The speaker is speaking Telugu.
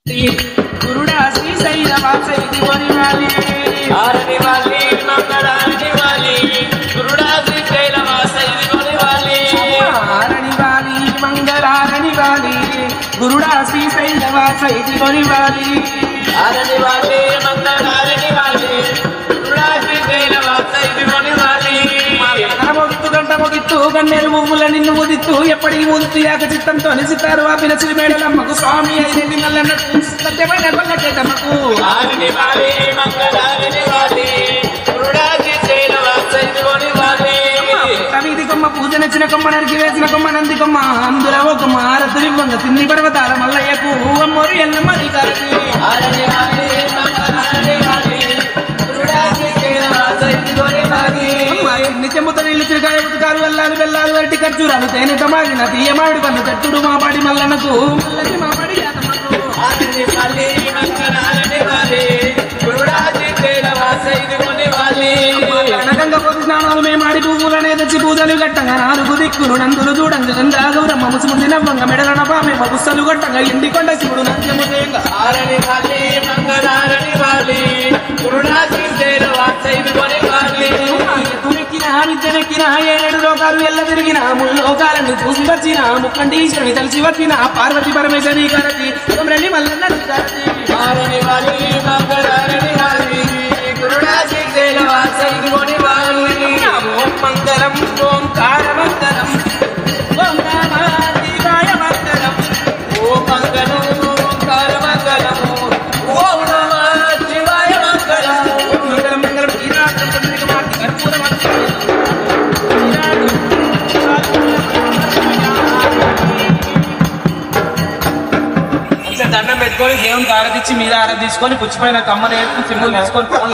गुरुड़ा श्रीशैल वासई दिवाली वाली आरती वाली मंगलारती वाली गुरुड़ा श्रीशैल वासई दिवाली वाली आरती वाली मंगलारती वाली गुरुड़ा श्रीशैल वासई दिवाली वाली आरती वाली मंगलारती वाली गुरुड़ा श्रीशैल वासई दिवाली वाली గంట మొగిత్తు గన్నేరు పువ్వుల నిన్ను ముదిత్తు ఎప్పటికి ముదిత్తు యాక చిత్తంతో నిసితారు ఆ పిలచిలి మేడలమ్మకు స్వామి ఐదేది నల్లన్నట్టు సత్యమైన పల్లకేతమ్మకు ఆరతి వాలి మంగళారతి వాలి గురుడా శ్రీశైల వాసై దివాలి వాలి కవిది కొమ్మ పూజ నచ్చిన కొమ్మ నరికి వేసిన కొమ్మ నంది కొమ్మ అందులో ఒక మారతులి వంగ తిన్ని పర్వతాల మల్లయ్యకు అమ్మోరు ఎల్లమ్మ నీకారతి ఆరతి వాలి మంగళారతి వాలి గురుడా శ్రీశైల వాసై దివాలి వాలి నిత్యముత నీళ్ళు చిరకాయ ఉతకాలు వెళ్ళాలి వెళ్ళాలి వరటి ఖర్జూరాలు తేనె తమాగిన తీయమాడి పన్ను తట్టుడు మాపాడి మల్లన్నకు మల్లకి మాపాడి ఆరతి వాలి మంగళారతి వాలి గురుడా శ్రీశైల వాసై దివాలి వాలి అనగంగా పొద్దు స్నానాలు మేమాడి పువ్వులనే తెచ్చి పూజలు గట్టంగా నాలుగు దిక్కులు నందులు చూడంగా గంగాగౌరమ్మ ముసుముంది నవ్వంగా మెడలన పామే పుస్తలు గట్టంగా ఇంటి కొండ శివుడు నత్యముగా ఆరతి వాలి మంగళారతి వాలి గురుడా శ్రీశైల వాసై దివాలి వాలి విద్యనెక్కిన ఏడు లోకాలు ఎల్ల తిరిగిన ముల్లోకాలను చూసి వచ్చిన ముక్కండీశ్వరుని తలిసి వచ్చిన పార్వతి పరమేశ్వరి కరతి రెల్లి మల్లన్న ఆరతి వాలి మంగళారతి వాలి గురుడా శ్రీశైల వాసై దివాలి వాలి ఓం మంగళం ఓంకార మంగళం ఓం నమ శివాయ మంగళం ఓం మంగళం ఓంకార మంగళం ఓం నమః శివాయ మంగళం మంగళం మంగళం ఈనాడు మార్తి కర్పూర దండం పెట్టుకొని దేవునికి ఆరతిచ్చి మీద ఆరతి తీసుకొని పుచ్చిపోయిన కమ్మని సింబల్ తీసుకొని